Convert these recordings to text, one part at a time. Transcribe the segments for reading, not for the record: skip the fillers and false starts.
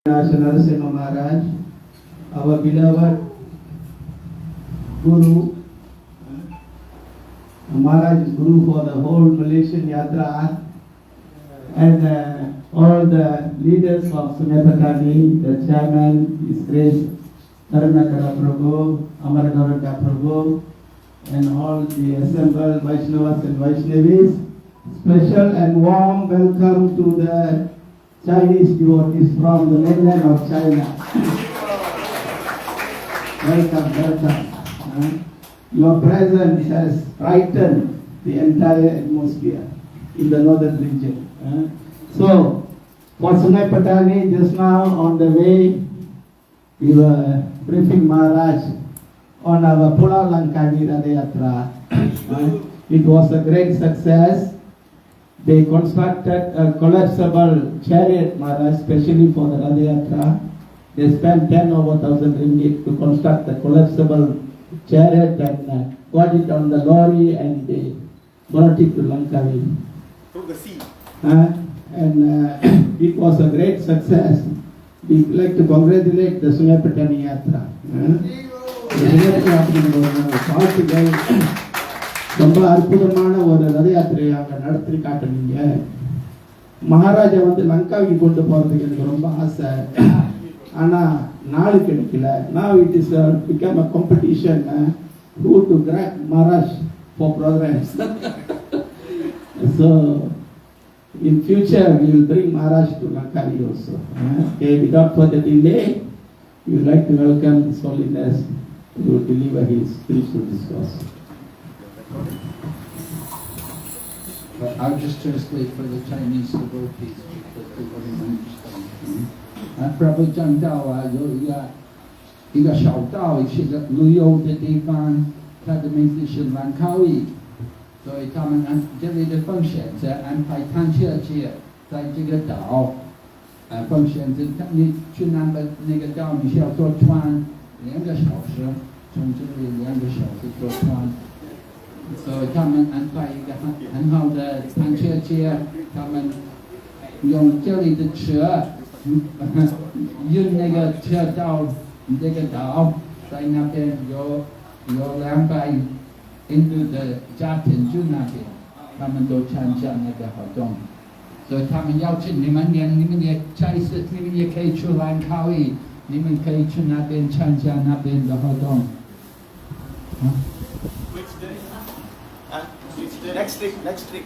Narasimha Maharaj, our beloved Guru. Maharaj is Guru for the whole Malaysian Yatra, and all the leaders of Sungai Petani, the chairman, His Grace Karunakara Prabhu, Amaranavaraka Prabhu, and all the assembled Vaishnavas and Vaishnavis. Special and warm welcome to the Chinese devotees from the mainland of China. Welcome. Your presence has brightened the entire atmosphere in the northern region. So, for Sungai Petani, just now on the way, we were briefing Maharaj on our Pulau Langkawi Radha Yatra. It was a great success. They constructed a collapsible chariot, Maharaj, especially for the Radha Yatra. They spent 10 over 1,000 ringgit to construct a collapsible chariot and got it on the lorry and they brought it to Langkawi. Through the sea. And it was a great success. We would like to congratulate the Sungai Petani Yatra. ரொம்ப அற்புதமான ஒரு ரத யாத்திரையை அங்கே நடத்தி காட்டுனீங்க. மகாராஜா வந்து லங்காவுக்கு கொண்டு போகிறதுக்கு எனக்கு ரொம்ப ஆசை, ஆனால் நாள் கிடைக்கல. Now it is become a competition who to drag Maharaj for programs. So in future we will bring Maharaj to Langkawi also. Okay, without further delay, we would like to welcome His Holiness to deliver his spiritual discourse. I'll just translate for the Chinese devotees because they wouldn't understand. ประพฤติจังเจ้า有一个小道，是个旅游的地方，它的名字是兰卡威，所以他们这里的奉献者安排探测器在这个岛，奉献者你去那个岛，你需要坐船2个小时，从这里2个小时坐船。所以他们安排一个很好的探测器，他们用这里的车运那个车到这个岛，在那边有200印度的家庭住那边，他们都参加那个活动。所以他们邀请你们也下一次你们也可以去兰卡威，你们可以去那边参加那边的活动。Next trip.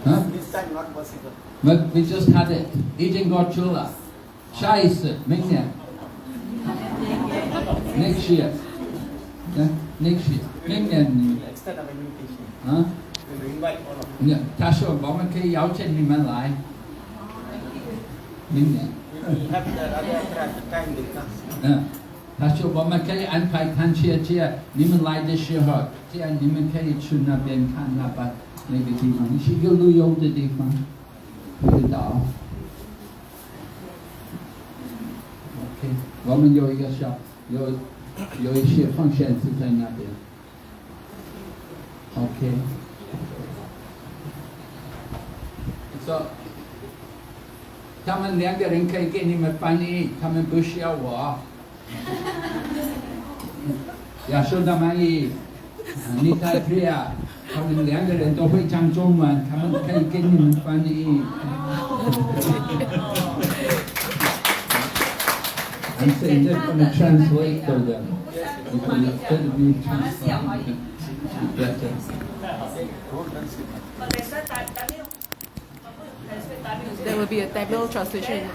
Huh? This time not possible. But we just had it. 已经过去了。下一次，明年。Next year. Next year. 明年。Extend our invitation. Huh? We will invite all of you. 他说我们可以邀请你们来。明年。We will have the Radha Yatra at the time they come. 他说我们可以安排探测器，你们来的时候，这样你们可以去那边看那个地方，是一个旅游的地方，一个岛。OK， 我们有一个有一些奉献是在那边。OK， so 他们2个人可以给你们翻译，他们不需要我。Yashodamani, Nita Priya, 他们2个人都会讲中文，他们可以给你们翻译。I'm saying they're going to translate for them. Instead of me translating. There will be a Tamil translation.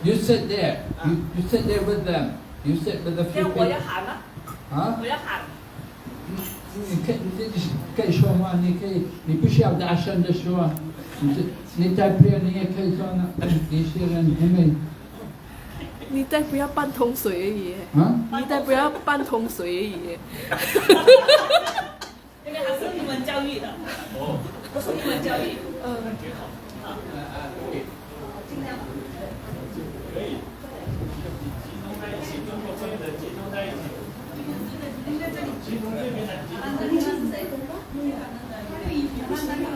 You sit there. You sit there with them. You sit with a few people. Huh? 可以说话，你不需要大声的说，你在别人也可以说呢。一些人因为你再不要半桶水而已。你再不要半桶水而已。这个还是英文教育的。哦，不是英文教育。尽量。可以。集中这边的。是谁？那个衣服是谁的？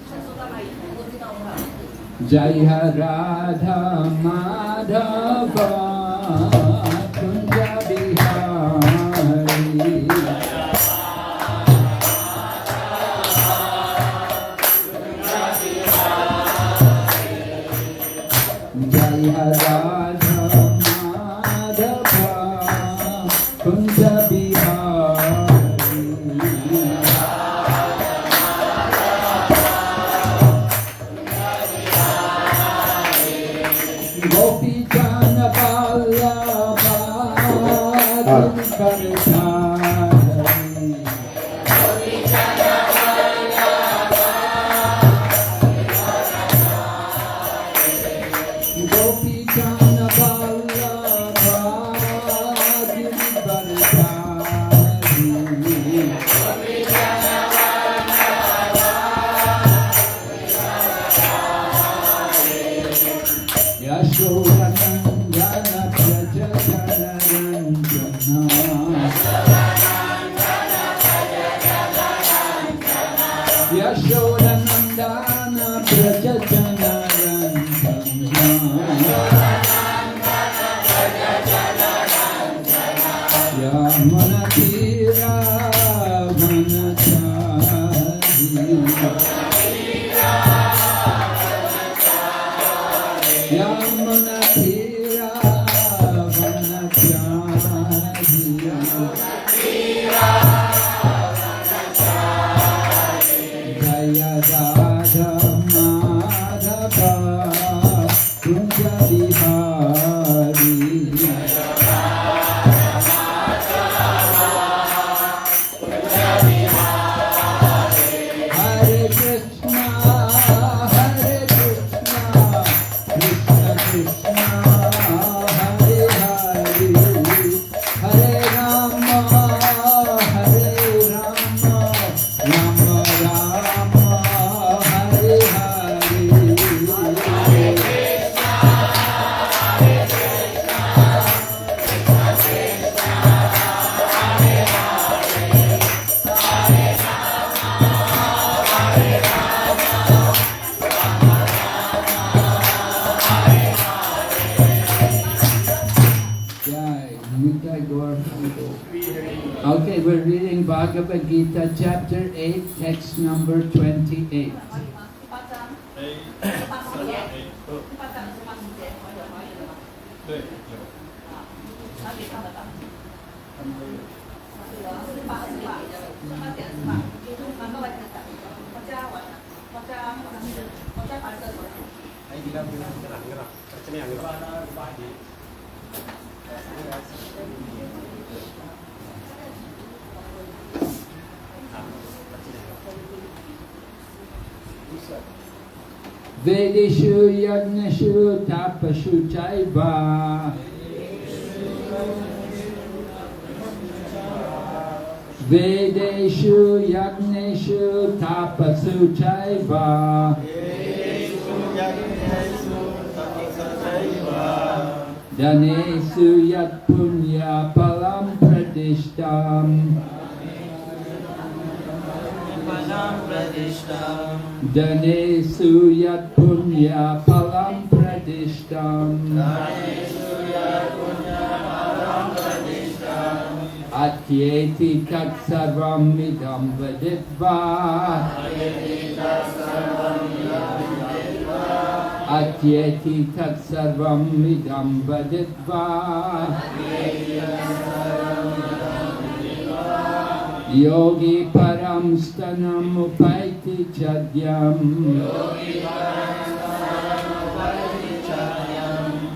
看说到哪里，我都知道了。Jaya Radha Madhava Kunja Bihari Jaya Radha Madhava Kunja Bihari Gopi Jana Vallabha Giri Gopi Jana Vallabha Giri Yashodanandana Praja Janaranjana Yashodanandana Praja Janaranjana Yamana Tira Vanachari Yamana Tira Vanachari Jaya Radha Madhava Kunja Bihari Hare Krishna Hare Krishna Krishna Krishna Hare Hare Hare Rama Hare Rama Rama Rama Hare Hare Jai, Nitai Gaur Haribo. Okay, we're reading Bhagavad Gita, chapter 8, text number 28. Vedishu Yagneshu Tapashu Chaiva Vedeshu Yagneshu Tapasu Chaiva Danesu Yat Punya Palam Pradishtam Danesu Yat Punya Palam Pradishtam Atyeti Tat Sarvam Idam Vaditva Atyeti Tat Sarvam Idam Vaditva Yogi Param Stanam Upaiti Chadyam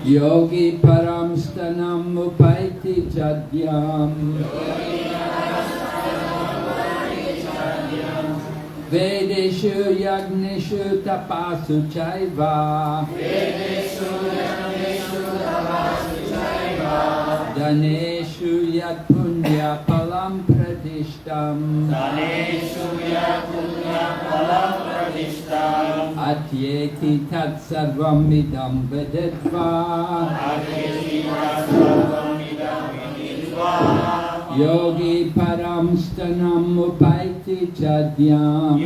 Yogi Param Stanam Upaiti Chadyam Vedeshu Yagneshu Tapasu Chaiva Daneshu Yat Punya Palam Pradishtam Atyeti Tat Sarvam Idam Vedetva Yogi Param Stanam Upaiti Chadyam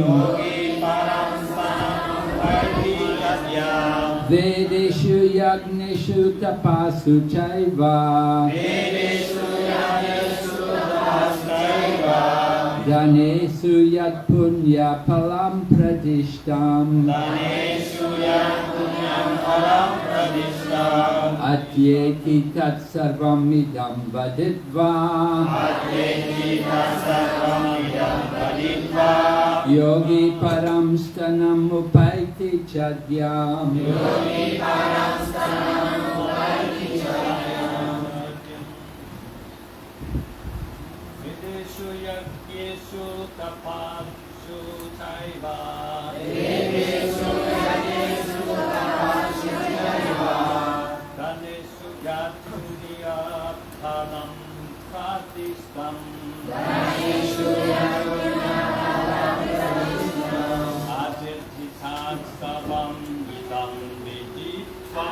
Vedeshu yagneshu tapasu chaiva. Danesu yad punya palam pradishtam. Atyeti tat sarvam idam vaditva. Yogi param stanam upaiti chadyam. Videshu yagyesu tapasu chaiva. Danesu yatuniya palam pradishtam. Atyeti tat sarvam idam viditva.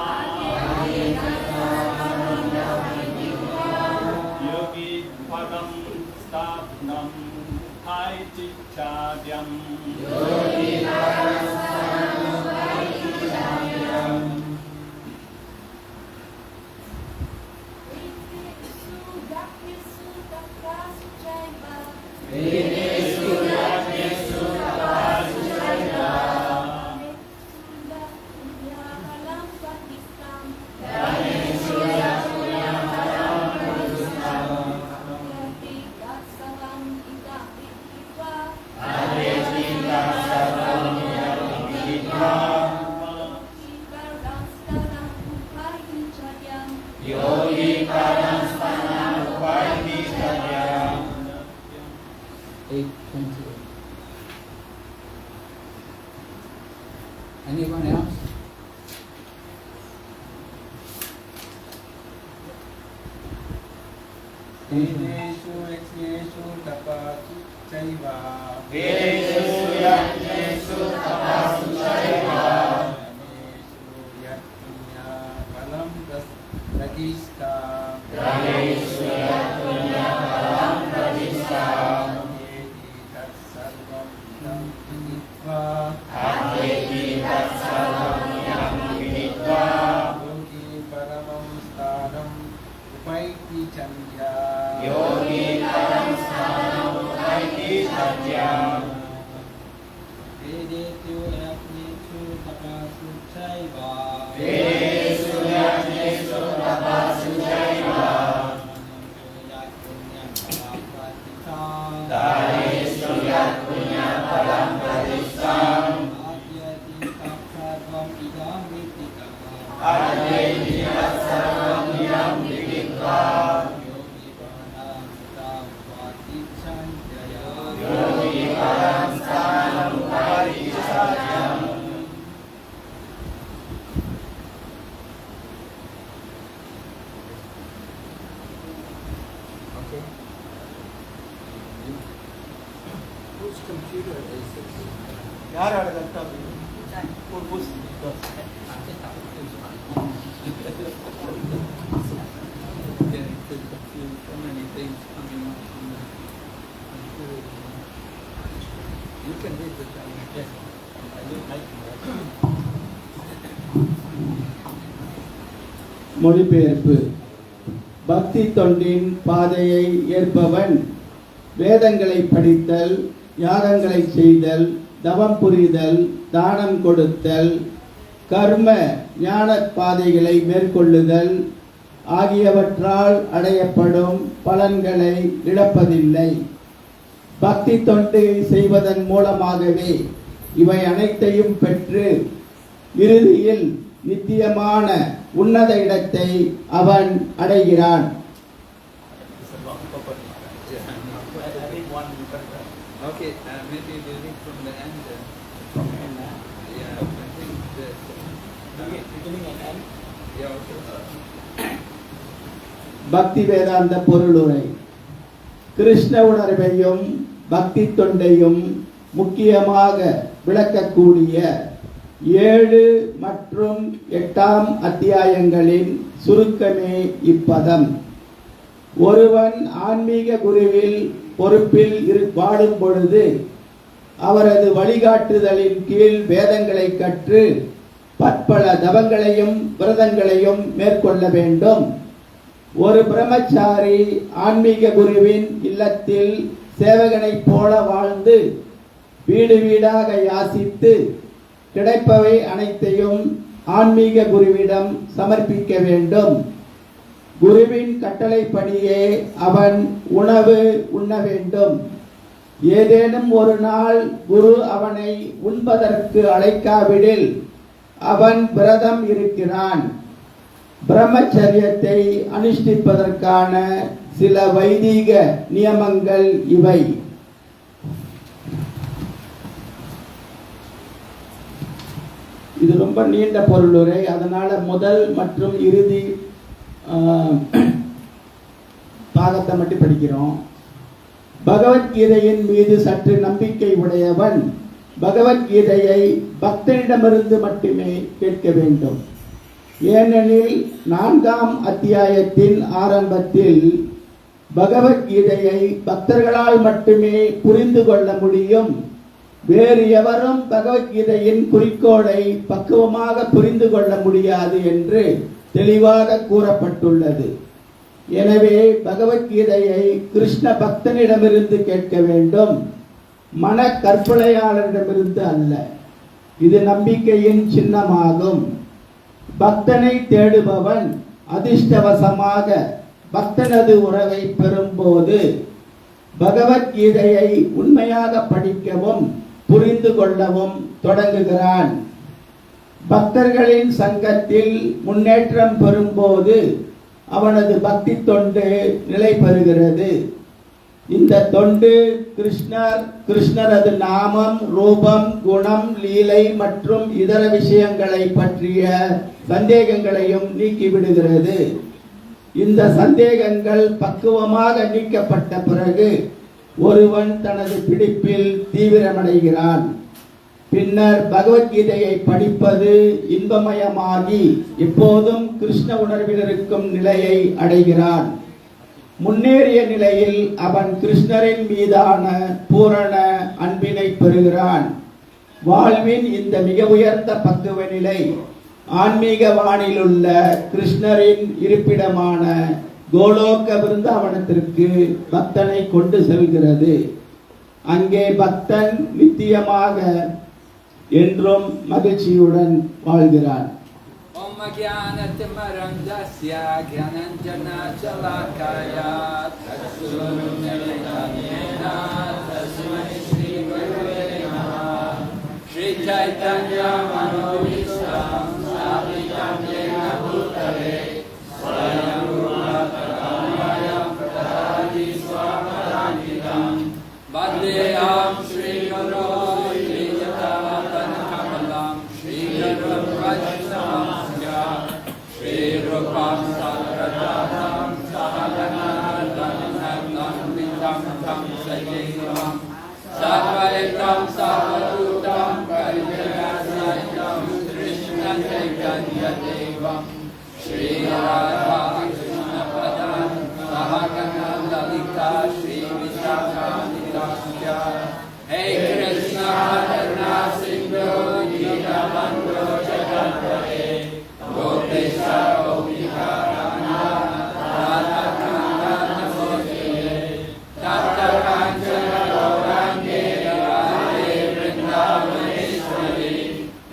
Yogi padam stapnam haiti chadyam. Anyone else? Vedeshu yagyesu tapasu chaiva. Danesu yatpunya palam pradishtam. Atyeti tat sarvam idam viditva. Yogi paramam sthanam upaiti chandya. Vedeshu yagyesu tapasu chaiva. Whose computer is this? ಯಾರು ಆಡದಂತ So many things coming up on the computer. You can read the Chinese. Yes. I do like மொழிபெயர்ப்பு. பக்தி தொண்டின் பாதையை ஏற்பவன் வேதங்களை படித்தல், யாகங்களை செய்தல், தவம் புரிதல், தானம் கொடுத்தல், கர்ம ஞான பாதைகளை மேற்கொள்ளுதல் ஆகியவற்றால் அடையப்படும் பலன்களை இழப்பதில்லை. பக்தி தொண்டு செய்வதன் மூலமாகவே இவை அனைத்தையும் பெற்று இறுதியில் நித்தியமான உன்னத இடத்தை அவன் அடைகிறான். Okay, maybe we'll read from the end. From the end, yeah, I think that. beginning and end. Yeah, okay. பக்தி வேதாந்த பொருளுரை. கிருஷ்ண உணர்வையும் பக்தி தொண்டையும் முக்கியமாக விளக்கக்கூடிய 7 மற்றும் 8ஆம் அத்தியாயங்களின் சுருக்கமே இப்பதம். ஒருவன் ஆன்மீக குருவில் பொறுப்பில் வாழும் பொழுது அவரது வழிகாட்டுதலின் கீழ் வேதங்களை கற்று பற்பல பல தவங்களையும் விரதங்களையும் மேற்கொள்ள வேண்டும். ஒரு பிரம்மச்சாரி ஆன்மீக குருவின் இல்லத்தில் சேவகனைப் போல வாழ்ந்து வீடு வீடாக யாசித்து கிடைப்பவை அனைத்தையும் ஆன்மீக குருவிடம் சமர்ப்பிக்க வேண்டும். குருவின் கட்டளைப்படியே அவன் உணவு உண்ண வேண்டும். ஏதேனும் ஒரு நாள் குரு அவனை உண்பதற்கு அழைக்காவிடில் அவன் விரதம் இருக்கிறான். பிரம்மச்சரியத்தை அனுஷ்டிப்பதற்கான சில வைதீக நியமங்கள் இவை. இது ரொம்ப நீண்ட பொருளுரை, அதனால முதல் மற்றும் இறுதி பாகத்தை மட்டும் படிக்கிறோம். பகவத்கீதையின் மீது சற்று நம்பிக்கை உடையவன் பகவத்கீதையை பக்தனிடமிருந்து மட்டுமே கேட்க வேண்டும். ஏனெனில் 4ஆம் அத்தியாயத்தின் ஆரம்பத்தில் பகவத்கீதையை பக்தர்களால் மட்டுமே புரிந்து கொள்ள முடியும், வேறு எவரும் பகவத்கீதையின் குறிக்கோளை பக்குவமாக புரிந்து கொள்ள முடியாது என்று தெளிவாக கூறப்பட்டுள்ளது. எனவே பகவத்கீதையை கிருஷ்ண பக்தனிடமிருந்து கேட்க வேண்டும், மன கற்பனையாளரிடமிருந்து அல்ல. இது நம்பிக்கையின் சின்னமாகும். பக்தனை தேடுபவன் அதிர்ஷ்டவசமாக பக்தனது உறவை பெறும்போது பகவத்கீதையை உண்மையாக படிக்கவும் புரிந்து கொள்ளவும் தொடங்குகிறான். பக்தர்களின் சங்கத்தில் முன்னேற்றம் பெறும்போது அவனது பக்தி தொண்டு நிலை பெறுகிறது. இந்த தொண்டு கிருஷ்ணரது நாமம், ரூபம், குணம், லீலை மற்றும் இதர விஷயங்களை பற்றிய சந்தேகங்களையும் நீக்கிவிடுகிறது. இந்த சந்தேகங்கள் பக்குவமாக நீக்கப்பட்ட பிறகு ஒருவன் தனது பிடிப்பில் தீவிரமடைகிறான். பின்னர் பகவத்கீதையை படிப்பது இன்பமயமாகி எப்போதும் கிருஷ்ண உணர்வில் இருக்கும் நிலையை அடைகிறான். முன்னேறிய நிலையில் அவன் கிருஷ்ணரின் மீதான பூரண அன்பினை பெறுகிறான். வாழ்வின் இந்த மிக உயர்ந்த பக்குவ நிலை ஆன்மீக வானிலுள்ள கிருஷ்ணரின் இருப்பிடமான கோலோக விருந்தாவனத்திற்கு பக்தனை கொண்டு செல்கிறது. அங்கே பக்தன் நித்தியமாக என்றும் மகிழ்ச்சியுடன் வாழ்கிறான். Om Jnana-timirandasya Jnananjana-shalakaya Tatsurunayana Tasmai Shri Gurave Namaha Shri Chaitanya Manovistam Savitam Yena Bhutale Swayam Rupa-Takamaya Pratadi Swamaranidam Vandeyam Shri Guru Shri Yatavatan Shri Guru Vaishnava Shri Rupam Sagradatam Sahagana Vitam Tam Sayevam Sarvaitam Sarvadutam Parijagasaitam Krishna Chaitanya Devam Shri Radha Krishna Padam Sahagana Lalita Shri Vishakanitasya Hey Krishna Karna Sindhu Dinabandhu Jagatpate Gopesha Gopika Rana Radha Kanda Namostite Tata Kanchana Gaurange Radhe Vrindavaneshwari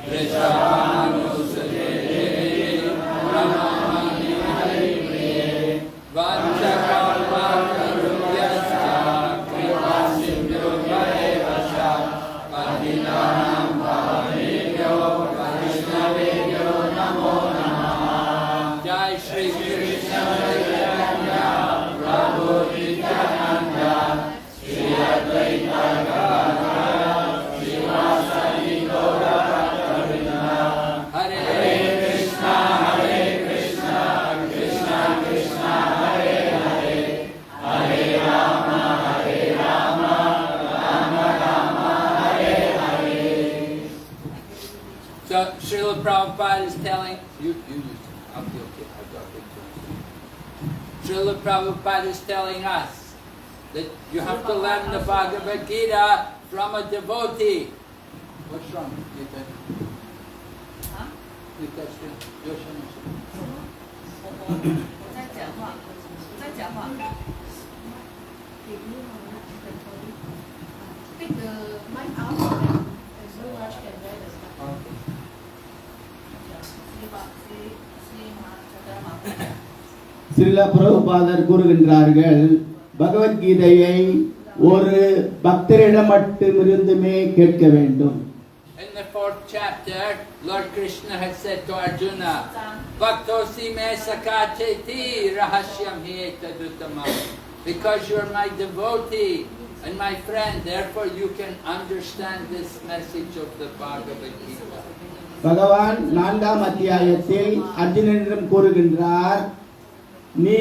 Vrishabhanusade Ramamani Hari Priye Vanchakalpatarubhyascha Kripa Sindhu Bhavevascha Padinam Bhavamebhyo Vaishnavebhyo Namo Namaha Jai Shri Krishna Chaitanya Prabhu Nityananda Shri Advaita Gadadhara Srivasadi Gaura Bhakta-vrinda Hare Krishna Krishna Krishna Hare Hare Hare Rama Rama Rama Hare Hare. So Srila Prabhupada is telling you I'll be okay. I've got a big one. Srila Prabhupada is telling us that you have to learn the Bhagavad Gita from a devotee. What's wrong? explication. Take the mic out and so much can wear the stuff. Srila பிரபுபாதர் கூறுகின்றார்கள் பகவத்கீதையை ஒரு பக்தரிடம் மட்டுமிருந்துமே கேட்க வேண்டும். In the 4th chapter, Lord Krishna had said to Arjuna, Bhaktosi me sakacheti rahasyam hi etaduttamam. Because you are my devotee and my friend, therefore you can understand this message of the Bhagavad Gita. பகவான் 4ஆம் அத்தியாயத்தில் அர்ஜுனனிடம் கூறுகின்றார், நீ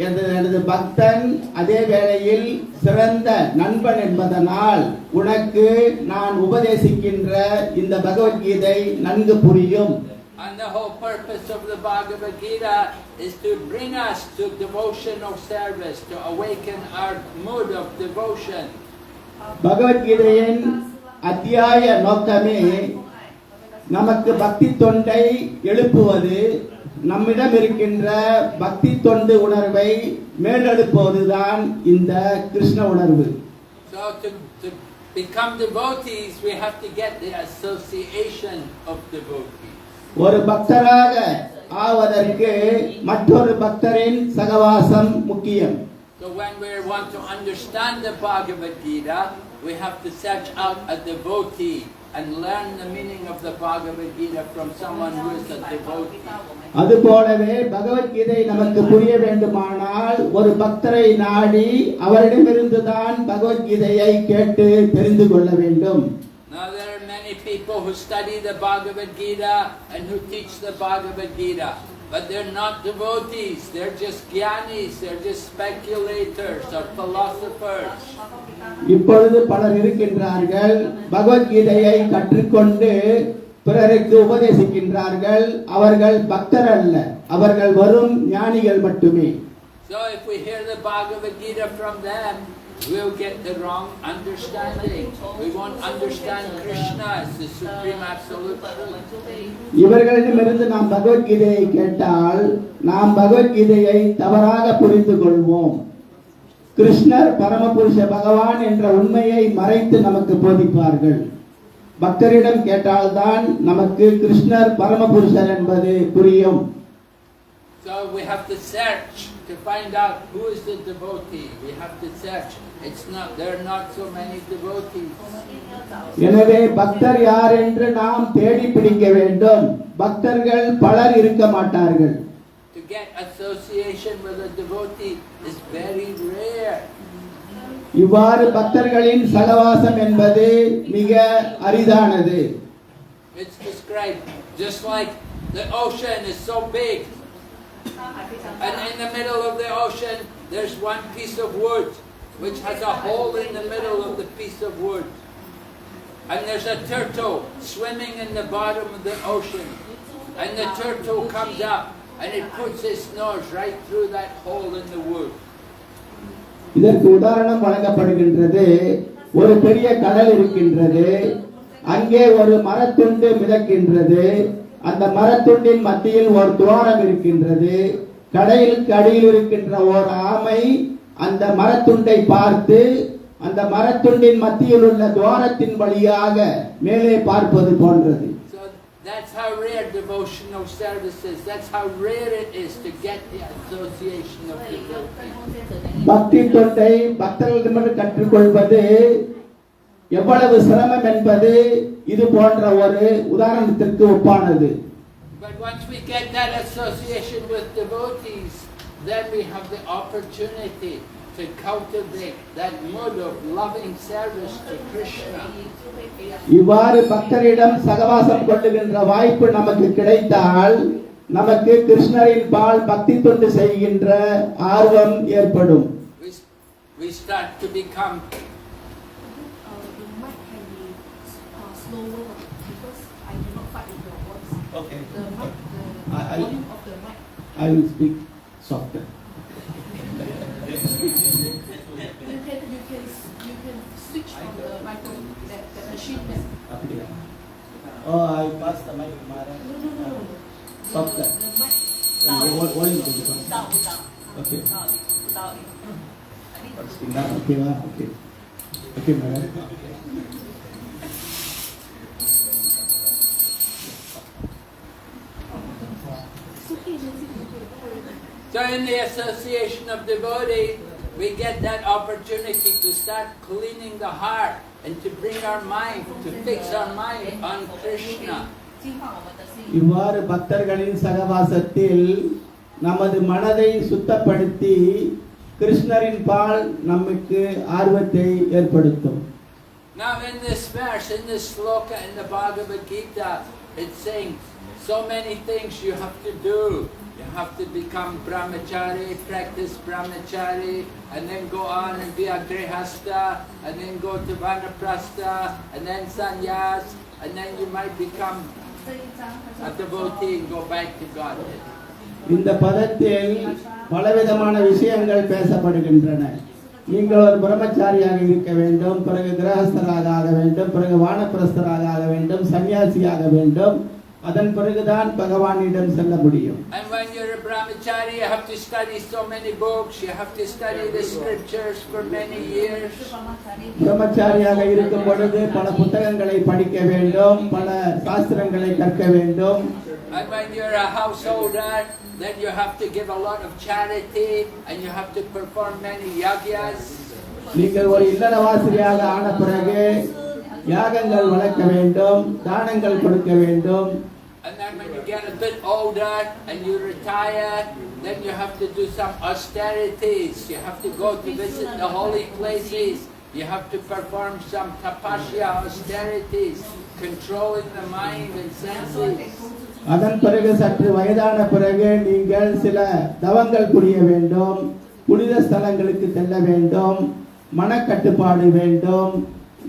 எனது பக்தன், அதே வேளையில் சிறந்த நண்பன் என்பதனால் உனக்கு நான் உபதேசிக்கின்ற இந்த பகவத்கீதை நன்கு புரியும். And the whole purpose of the Bhagavad Gita is to bring us to devotional service, to awaken our mood of devotion. பகவத்கீதையின் அத்தியாய நோக்கமே நமக்கு பக்தி தொண்டை எழுப்புவது, நம்மிடம் இருக்கின்ற பக்தி தொண்டு உணர்வை மேலெழுப்புவதுதான் இந்த கிருஷ்ண உணர்வு. So to become devotees, we have to get the association of devotees. ஒரு பக்தராக ஆவதற்கு மற்றொரு பக்தரின் சகவாசம் முக்கியம். So when we want to understand the Bhagavad Gita, we have to search out a devotee and learn the meaning of the Bhagavad Gita from someone who is a devotee. அதுபோலவே பகவத்கீதை நமக்கு புரிய வேண்டுமானால் ஒரு பக்தரை நாடி அவரிடமிருந்துதான் பகவத்கீதையை கேட்டு தெரிந்து கொள்ள வேண்டும். Now there are many people who study the Bhagavad Gita and who teach the Bhagavad Gita, but they're not devotees, they're just jnanis, they're just speculators or philosophers. இப்பொழுது பலர் இருக்கின்றார்கள், பகவத்கீதையை கற்றுக்கொண்டு பிறருக்கு உபதேசிக்கின்றார்கள். அவர்கள் பக்தர் அல்ல, அவர்கள் வரும் ஞானிகள் மட்டுமே. So if we hear the Bhagavad Gita from them, we'll get the wrong understanding. We won't understand Krishna as the supreme absolute truth. இவர்களிடமிருந்து நாம் பகவத்கீதையை கேட்டால் நாம் பகவத்கீதையை தவறாக புரிந்து கொள்வோம். கிருஷ்ணர் பரமபுருஷ பகவான் என்ற உண்மையை மறைத்து நமக்கு போதிப்பார்கள். பக்தரிடம் கேட்டால்தான் நமக்கு கிருஷ்ணர் பரமபுருஷர் என்பது புரியும். So we have to search to find out who is the devotee. We have to search. There are not so many devotees. எனவே பக்தர் யார் என்று நாம் தேடி பிடிக்க வேண்டும். பக்தர்கள் பலர் இருக்க மாட்டார்கள். To get association with a devotee is very rare. இவ்வாறு பக்தர்களின் சகவாசம் என்பது மிக அரிதானது. It's described just like the ocean is so big, and in the middle of the ocean there's one piece of wood which has a hole in the middle of the piece of wood, and there's a turtle swimming in the bottom of the ocean, and the turtle comes up and it puts its nose right through that hole in the wood. இதற்கு உதாரணம் வழங்கப்படுகின்றது. ஒரு பெரிய கடல் இருக்கின்றது, அங்கே ஒரு மரத்துண்டு மிதக்கின்றது. அந்த மரத்துண்டின் மத்தியில் ஒரு துவாரம் இருக்கின்றது. கடலுக்கு அடியில் இருக்கின்ற ஒரு ஆமை அந்த மரத்துண்டை பார்த்து அந்த மரத்துண்டின் மத்தியில் உள்ள துவாரத்தின் வழியாக மேலே பார்ப்பது போன்றது. So that's how rare devotional service is. That's how rare it is to get the association of devotees. பக்தி தொண்டை பக்தர்களிடமிருந்து கற்றுக்கொள்வது எவ்வளவு சிரமம் என்பது இது போன்ற ஒரு உதாரணத்திற்கு ஒப்பானது. But once we get that association with devotees, then we have the opportunity to cultivate that mood of loving service to Krishna. இவ்வாறு பக்தரிடம் சகவாசம் கொள்ளுகின்ற வாய்ப்பு நமக்கு கிடைத்தால் நமக்கு கிருஷ்ணரின் பால் பக்தி தொண்டு செய்கின்ற ஆர்வம் ஏற்படும். We start to become slower because I cannot fight with your voice. Okay. The mic, the I- volume of the mic. I will speak softer. You can switch on the microphone, that machine there. அப்படியா? Oh, I passed the mic to Maharaj. Softer. What is it? Okay. Okay, okay. Okay, Maharaj. So in the association of devotees, we get that opportunity to start cleaning the heart and to bring our mind, to fix our mind on Krishna. இவ்வாறு பக்தர்களின் சகவாசத்தில் நமது மனதை சுத்தப்படுத்தி கிருஷ்ணரின் பால் நமக்கு ஆர்வத்தை ஏற்படுத்தும். Now in this verse, in this sloka in the Bhagavad Gita, it's saying so many things you have to do. You have to become brahmachari, practice brahmachari, and then go on and be a grihasta, and then go to vanaprastha, and then sannyas, and then you might become a devotee and go back to Godhead. இந்த பதத்தில் பலவிதமான விஷயங்கள் பேசப்படுகின்றன. நீங்கள் ஒரு பிரம்மச்சாரியாக இருக்க வேண்டும், பிறகு கிரகஸ்தராக ஆக வேண்டும், பிறகு வானப்பிரஸ்தராக ஆக வேண்டும், சன்னியாசியாக வேண்டும், அதன் பிறகுதான் பகவானிடம் செல்ல முடியும். And when you're a brahmachari, you have to study so many books, you have to study the scriptures for many years. பிரம்மச்சாரியாக இருக்கும் பொழுது பல புத்தகங்களை படிக்க வேண்டும், பல சாஸ்திரங்களை கற்க வேண்டும். And when you're a householder, then you have to give a lot of charity and you have to perform many yagyas. நீங்கள் ஒரு இல்லறவாசியாக ஆன பிறகு யாகங்கள் வளர்க்க வேண்டும், தானங்கள் கொடுக்க வேண்டும். And then when you get a bit older and you retire, then you have to do some austerities. You have to go to visit the holy places. You have to perform some tapasya austerities, controlling the mind and senses. அதன் பிறகு சற்று வயதான பிறகு நீங்கள் சில தவங்கள் புரிய வேண்டும், புனித ஸ்தலங்களுக்கு செல்ல வேண்டும், மனக்கட்டுப்பாடு வேண்டும்,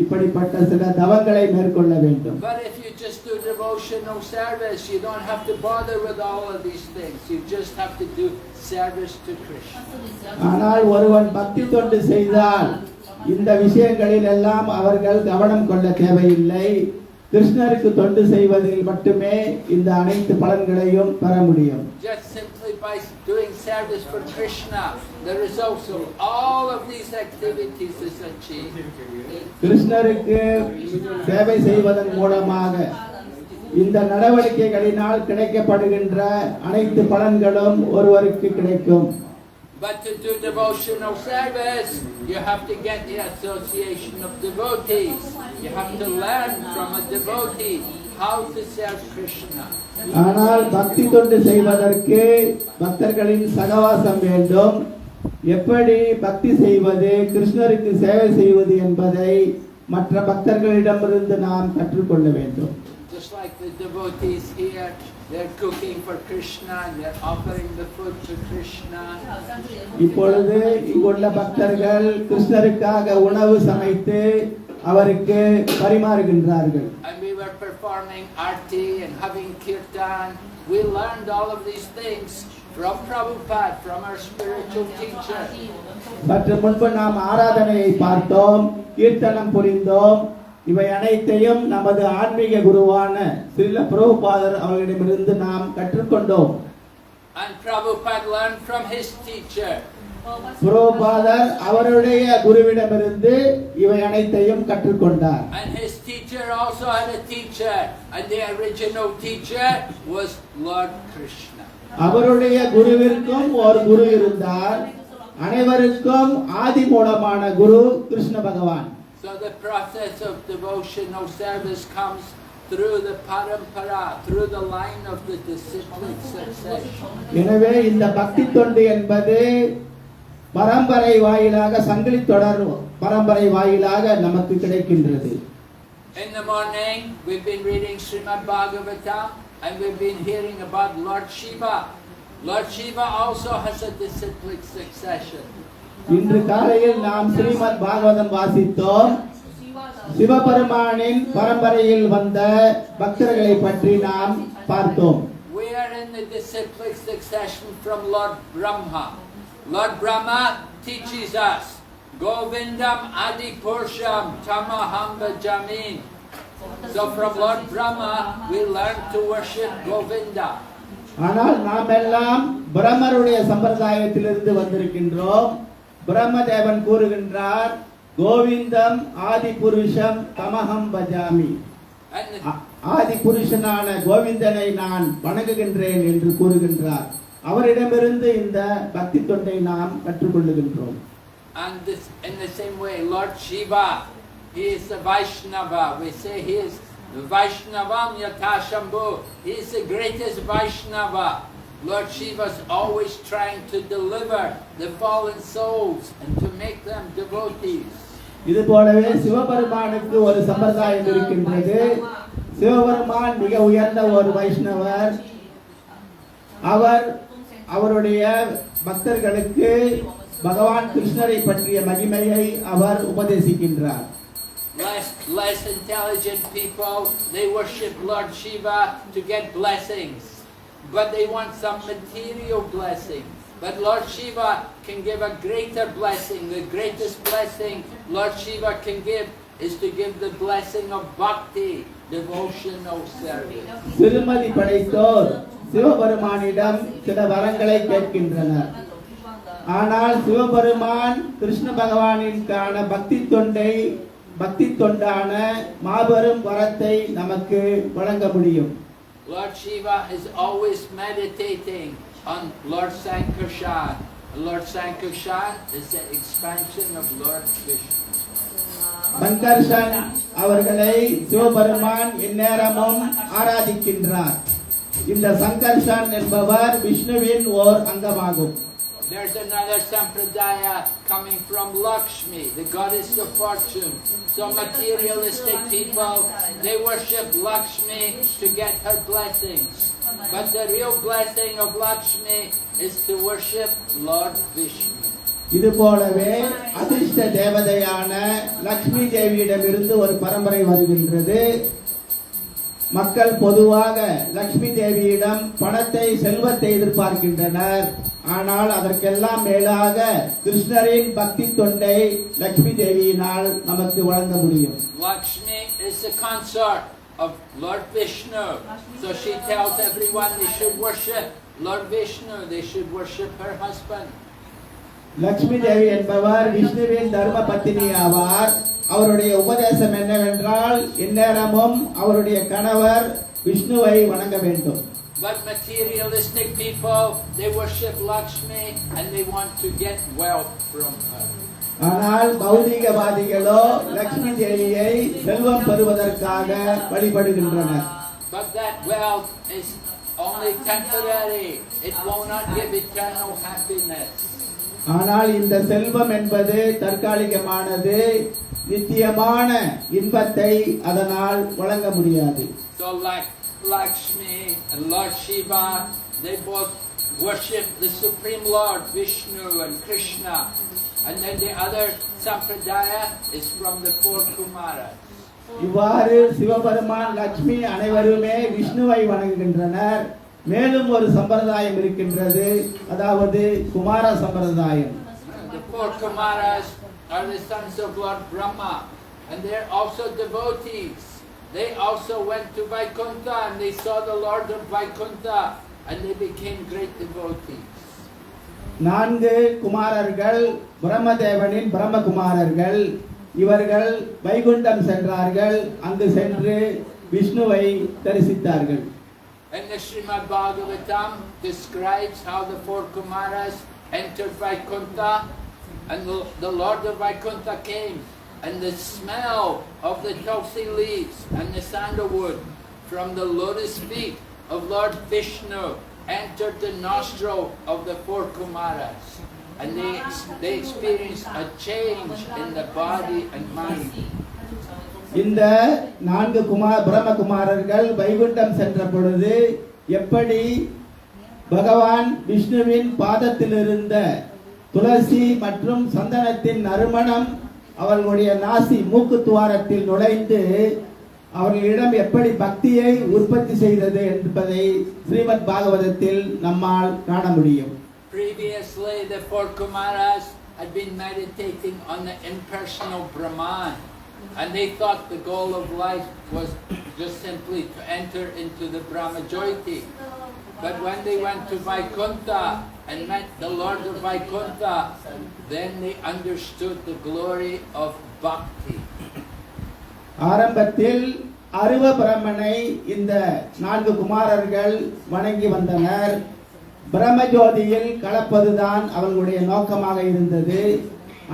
இப்படிப்பட்ட சில தவங்களை மேற்கொள்ள வேண்டும். But if you just do devotional service, you don't have to bother with all of these things. You just have to do service to Krishna. ஆனால் ஒருவன் பக்தி தொண்டு செய்தால் இந்த விஷயங்களில் எல்லாம் அவர்கள் கவனம் கொள்ள தேவையில்லை. கிருஷ்ணருக்கு தொண்டு செய்வதில் மட்டுமே இந்த அனைத்து பலன்களையும் பெற முடியும். Just simply by doing service for Krishna, the results of all of these activities is achieved. கிருஷ்ணருக்கு சேவை செய்வதன் மூலமாக இந்த நடவடிக்கைகளினால் கிடைக்கப்படுகின்ற அனைத்து பலன்களும் ஒருவருக்கு கிடைக்கும். But to do devotional service, you have to get the association of devotees. You have to learn from a devotee how to serve Krishna. ஆனால் பக்தி தொண்டு செய்வதற்கு பக்தர்களின் சகவாசம் வேண்டும். எப்படி பக்தி செய்வது, கிருஷ்ணருக்கு சேவை செய்வது என்பதை மற்ற பக்தர்களிடமிருந்து நாம் கற்றுக்கொள்ள வேண்டும். Just like the devotees here, they're cooking for Krishna and they're offering the food to Krishna. இப்பொழுது இங்குள்ள பக்தர்கள் கிருஷ்ணருக்காக உணவு சமைத்து அவருக்கு பரிமாறுகின்றார்கள். And we were performing arti and having kirtan. We learned all of these things from Prabhupada, from our spiritual teacher. சற்று முன்பு நாம் ஆராதனையை பார்த்தோம், கீர்த்தனம் புரிந்தோம். இவை அனைத்தையும் நமது ஆன்மீக குருவான ஸ்ரீல பிரபுபாதர் அவர்களிடமிருந்து நாம் கற்றுக்கொண்டோம். And Prabhupada learned from his teacher. பிரபுபாதர் அவருடைய குருவிடமிருந்து இவை அனைத்தையும் கற்றுக்கொண்டார். And his teacher also had a teacher, and the original teacher was Lord Krishna. அவருடைய குருவிற்கும் ஒரு குரு இருந்தார். அனைவருக்கும் ஆதி மூலமான குரு கிருஷ்ண பகவான். So the process of devotional service comes through the parampara, through the line of the disciplic succession. எனவே இந்த பக்தி தொண்டு என்பது பரம்பரை வாயிலாக, சங்கிலி தொடர் பரம்பரை வாயிலாக நமக்கு கிடைக்கின்றது. In the morning, we've been reading Srimad Bhagavatam and we've been hearing about Lord Shiva. Lord Shiva also has a disciplic succession. இன்று காலையில் நாம் ஸ்ரீமத் பாகவதம் வாசித்தோம். சிவபெருமானின் பரம்பரையில் வந்த பக்தர்களை பற்றி நாம் பார்த்தோம். We are in the disciplic succession from Lord Brahma. Lord Brahma teaches us Govindam Adi Pursham Tamaham Bhajamin. So from Lord Brahma, we learn to worship Govinda. ஆனால் நாம் எல்லாம் பிரம்மருடைய சம்பிரதாயத்திலிருந்து வந்திருக்கின்றோம். பிரம்மதேவன் கூறுகின்றார், கோவிந்தம் ஆதி புருஷம் தமஹம் பஜாமி. And ஆதி புருஷனான கோவிந்தனை நான் வணங்குகின்றேன் என்று கூறுகின்றார். அவரிடமிருந்து இந்த பக்தி தொண்டை நாம் கற்றுக்கொள்ளுகின்றோம். this, in the same way, Lord Shiva, he is the Vaishnava. We say he is Vaishnavam Yathashambhu. He is the greatest Vaishnava. Lord Shiva is always trying to deliver the fallen souls and to make them devotees. இது போலவே சிவபெருமானுக்கு ஒரு சம்பிரதாயம் இருக்கின்றது. சிவபெருமான் மிக உயர்ந்த ஒரு வைஷ்ணவர். அவருடைய பக்தர்களுக்கு பகவான் கிருஷ்ணரை பற்றிய மகிமையை அவர் உபதேசிக்கின்றார். Less intelligent people, they worship Lord Shiva to get blessings, but they want some material blessing. But Lord Shiva can give a greater blessing. The greatest blessing Lord Shiva can give is to give the blessing of bhakti, devotional service. திருமதி படைத்தோர் சிவபெருமானிடம் சில வரங்களை கேட்கின்றனர். ஆனால் சிவபெருமான் கிருஷ்ண பகவானிற்கான பக்தி தொண்டான மாபெரும் வரத்தை நமக்கு வழங்க முடியும். Lord Shiva is always meditating on Lord Sankarshan. Lord Sankarshan is the expansion of Lord Vishnu. Sankarshan அவர்களை சிவபெருமான் எந்நேரமும் ஆராதிக்கின்றார். இந்த சங்கர்ஷன் என்பவர் விஷ்ணுவின் ஓர் அங்கமாகும். There's another sampradaya coming from Lakshmi, the goddess of fortune. So materialistic people, they worship Lakshmi to get her blessings. But the real blessing of Lakshmi is to worship Lord Vishnu. இது போலவே அதிர்ஷ்ட தேவதையான லக்ஷ்மி தேவியிடமிருந்து ஒரு பரம்பரை வருகின்றது. மக்கள் பொதுவாக லக்ஷ்மி தேவியிடம் பணத்தை, செல்வத்தை எதிர்பார்க்கின்றனர். ஆனால் அதற்கெல்லாம் மேலாக கிருஷ்ணரின் பக்தி தொண்டை லக்ஷ்மி தேவியினால் நமக்கு வழங்க முடியும். Lakshmi is the consort of Lord Vishnu. So she tells everyone they should worship Lord Vishnu, they should worship her husband. Lakshmi Devi என்பவர் விஷ்ணுவின் தர்ம பத்தினி ஆவார். அவருடைய உபதேசம் என்னவென்றால் எந்நேரமும் அவருடைய கணவர் விஷ்ணுவை வணங்க வேண்டும். But materialistic people, they worship Lakshmi and they want to get wealth from her. ஆனால் பௌதிகவாதிகளோ லக்ஷ்மி தேவியை செல்வம் பெறுவதற்காக வழிபடுகின்றனர். But that wealth is only temporary. It will not give eternal happiness. ஆனால் இந்த செல்வம் என்பது தற்காலிகமானது. நித்தியமான இன்பத்தை அதனால் வழங்க முடியாது. So like Lakshmi and Lord Shiva, they both worship the Supreme Lord Vishnu and Krishna. And then the other sampradaya is from the four Kumaras. இவ்வாறு சிவபெருமான், லட்சுமி அனைவருமே விஷ்ணுவை வணங்குகின்றனர். மேலும் ஒரு சம்பிரதாயம் இருக்கின்றது, அதாவது குமார சம்பிரதாயம். The four Kumaras are the sons of Lord Brahma, and they are also devotees. They also went to Vaikuntha and they saw the Lord of Vaikuntha and they became great devotees. 4 குமாரர்கள் பிரம்மதேவனின் பிரம்மகுமாரர்கள். இவர்கள் வைகுண்டம் சென்றார்கள். அங்கு சென்று விஷ்ணுவை தரிசித்தார்கள். And the Srimad Bhagavatam describes how the four Kumaras entered Vaikuntha and the Lord of Vaikuntha came, and the smell of the tulsi leaves and the sandalwood from the lotus feet of Lord Vishnu entered the nostril of the four Kumaras, and they experienced a change in the body and mind. இந்த 4 பிரம்மகுமாரர்கள் வைகுண்டம் சென்ற பொழுது எப்படி பகவான் விஷ்ணுவின் பாதத்தில் இருந்த துளசி மற்றும் சந்தனத்தின் நறுமணம் அவர்களுடைய நாசி மூக்கு துவாரத்தில் நுழைந்து அவர்களிடம் எப்படி பக்தியை உற்பத்தி செய்தது என்பதை ஸ்ரீமத் பாகவதத்தில் நம்மால் காண முடியும். Previously the four Kumaras had been meditating on the impersonal Brahman. And they thought the goal of life was just simply to enter into the Brahmajyoti. But when they went to Vaikuntha and met the Lord of Vaikuntha, then they understood the glory of bhakti. ஆரம்பத்தில் அருவ பிரம்மனை இந்த 4 குமாரர்கள் வணங்கி வந்தனர். பிரம்மஜோதியில் கலப்பதுதான் அவர்களுடைய நோக்கமாக இருந்தது.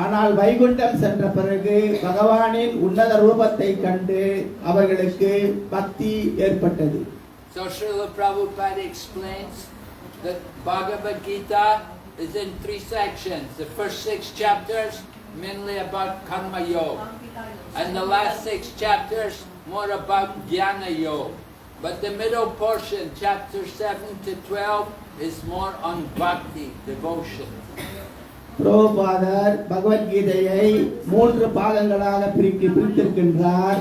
ஆனால் வைகுண்டம் சென்ற பிறகு பகவானின் உன்னத ரூபத்தை கண்டு அவர்களுக்கு பக்தி ஏற்பட்டது. So Srila Prabhupada explains that Bhagavad Gita is in 3 sections. The first 6 chapters mainly about Karma Yoga, and the last 6 chapters more about Jnana Yoga. But the middle portion, chapter 7 to 12, is more on bhakti, devotion. பிரபுபாதர் பகவத்கீதையை 3 பாகங்களாக பிரித்திருக்கின்றார்.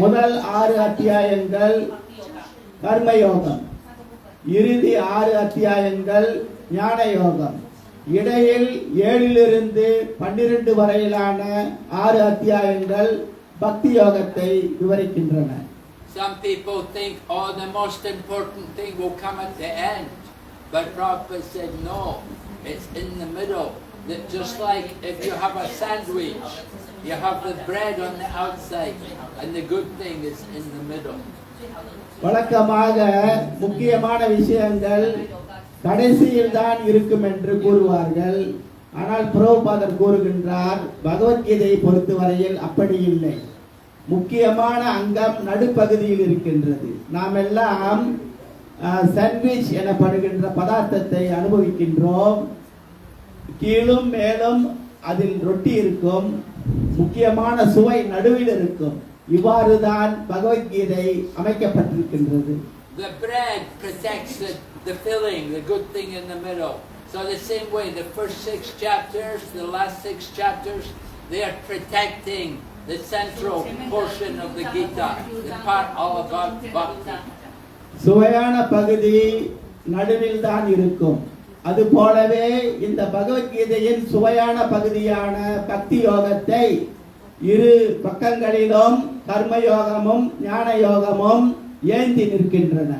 முதல் 6 அத்தியாயங்கள் கர்மயோகம், இறுதி 6 அத்தியாயங்கள் ஞான யோகம், இடையில் 7 to 12 வரையிலான 6 அத்தியாயங்கள் பக்தி யோகத்தை விவரிக்கின்றன. Some people think, oh, the most important thing will come at the end. But Prabhupada said, no, it's in the middle. That just like if you have a sandwich, you have the bread on the outside, and the good thing is in the middle. வழக்கமாக முக்கியமான விஷயங்கள் கடைசியில் தான் இருக்கும் என்று கூறுவார்கள். ஆனால் பிரபுபாதர் கூறுகின்றார், பகவத்கீதையை பொறுத்தவரையில் அப்படி இல்லை. முக்கியமான அங்கம் நடுப்பகுதியில் இருக்கின்றது. நாம் எல்லாம் சாண்ட்விச் எனப்படுகின்ற பதார்த்தத்தை அனுபவிக்கின்றோம். கீழும் மேலும் அதில் ரொட்டி இருக்கும். முக்கியமான சுவை நடுவில் இருக்கும். இவ்வாறுதான் Bhagavad Gita அமைக்கப்பட்டிருக்கின்றது. The bread protects the filling, the good thing in the middle. So the same way, the first 6 chapters, the last 6 chapters, they are protecting the central portion of the Gita, the part all about bhakti. சுவையான பகுதி நடுவில் தான் இருக்கும். அது போலவே இந்த பகவத்கீதையின் சுவையான பகுதியான பக்தி யோகத்தை 2 பக்கங்களிலும் கர்மயோகமும் ஞான யோகமும் ஏந்தி நிற்கின்றன.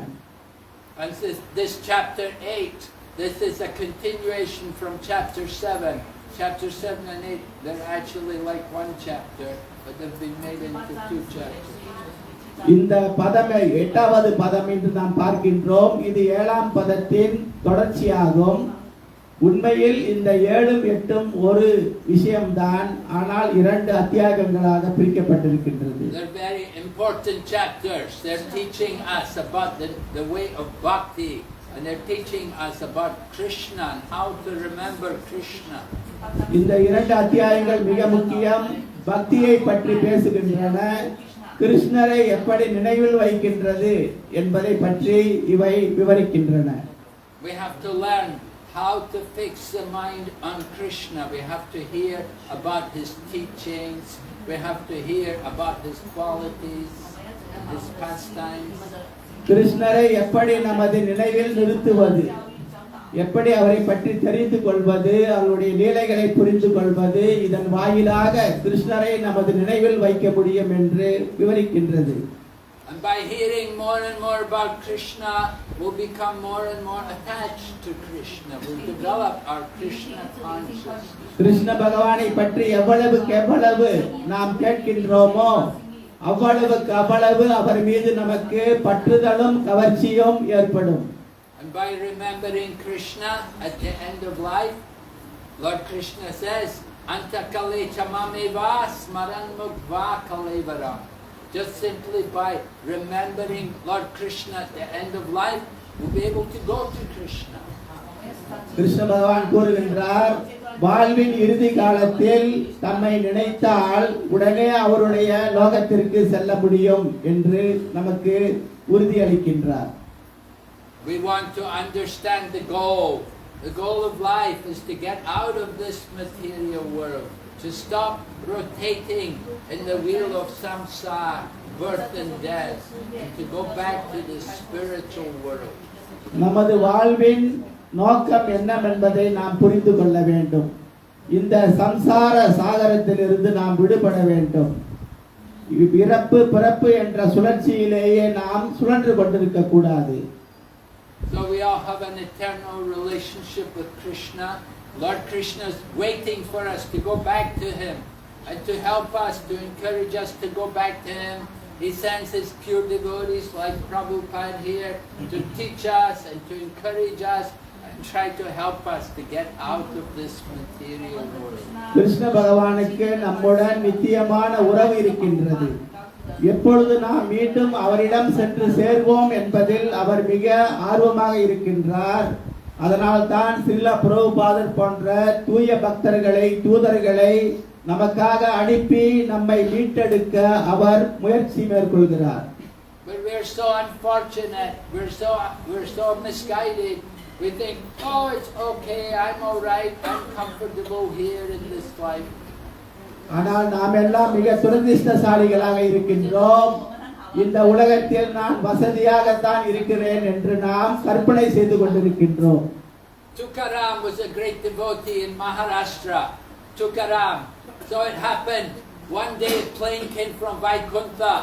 And this chapter 8, this is a continuation from chapter 7. Chapter 7 and 8, they're actually like one chapter, but they've been made into 2 chapters. இந்த பதமை 8வது பதம் என்று நாம் பார்க்கின்றோம். இது 7ஆம் பதத்தின் தொடர்ச்சியாகும். உண்மையில் இந்த 7ம் 8ம் ஒரு விஷயம்தான், ஆனால் 2 அத்தியாயங்களாக பிரிக்கப்பட்டிருக்கின்றது. They're very important chapters. They're teaching us about the way of bhakti, and they're teaching us about Krishna and how to remember Krishna. இந்த 2 அத்தியாயங்கள் மிக முக்கியம். பக்தியை பற்றி பேசுகின்றன. கிருஷ்ணரை எப்படி நினைவில் வைக்கின்றது என்பதை பற்றி இவை விவரிக்கின்றன. We have to learn how to fix the mind on Krishna. We have to hear about his teachings. We have to hear about his qualities, his pastimes. கிருஷ்ணரை எப்படி நமது நினைவில் நிறுத்துவது, எப்படி அவரை பற்றி தெரிந்து கொள்வது, அவருடைய லீலைகளை புரிந்து கொள்வது, இதன் வாயிலாக கிருஷ்ணரை நமது நினைவில் வைக்க முடியும் என்று விவரிக்கின்றது. And by hearing more and more about Krishna, we'll become more and more attached to Krishna. We'll develop our Krishna consciousness. Krishna பகவானை பற்றி எவ்வளவு நாம் கேட்கின்றோமோ அவ்வளவுக்கு அவ்வளவு அவர் மீது நமக்கு பற்றுதலும் கவர்ச்சியும் ஏற்படும். And by remembering Krishna at the end of life, Lord Krishna says, Antakale chamameva smaran mukva kalevara. Just simply by remembering Lord Krishna at the end of life, we'll be able to go to Krishna. Krishna பகவான் கூறுகின்றார், வாழ்வின் இறுதி காலத்தில் தம்மை நினைத்தால் உடனே அவருடைய லோகத்திற்கு செல்ல முடியும் என்று நமக்கு உறுதியளிக்கின்றார். We want to understand the goal. The goal of life is to get out of this material world, to stop rotating in the wheel of samsara, birth and death, and to go back to the spiritual world. நமது வாழ்வின் நோக்கம் என்னவென்பதை நாம் புரிந்து கொள்ள வேண்டும். இந்த சம்சார சாகரத்திலிருந்து நாம் விடுபட வேண்டும். இறப்பு பிறப்பு என்ற சுழற்சியிலேயே நாம் சுழன்று கொண்டிருக்க கூடாது. So we all have an eternal relationship with Krishna. Lord Krishna is waiting for us to go back to Him and to help us, to encourage us to go back to Him. He sends His pure devotees like Prabhupada here to teach us and to encourage us and try to help us to get out of this material world. Krishna பகவானுக்கு நம்முடன் நித்தியமான உறவு இருக்கின்றது. எப்பொழுது நாம் மீண்டும் அவரிடம் சென்று சேர்வோம் என்பதில் அவர் மிக ஆர்வமாக இருக்கின்றார். அதனால் தான் ஸ்ரீல பிரபுபாதர் போன்ற தூய பக்தர்களை தூதர்களை நமக்காக அனுப்பி நம்மை மீட்டெடுக்க அவர் முயற்சி மேற்கொள்கிறார். But we're so unfortunate. We're so misguided. We think, oh, it's okay. I'm all right. I'm comfortable here in this life. ஆனால் நாம் எல்லாம் மிக துரதிர்ஷ்டசாலிகளாக இருக்கின்றோம். இந்த உலகத்தில் நான் வசதியாகத்தான் இருக்கிறேன் என்று நாம் கற்பனை செய்து கொண்டிருக்கின்றோம். Tukaram was a great devotee in Maharashtra. Tukaram. So it happened. One day a plane came from Vaikuntha.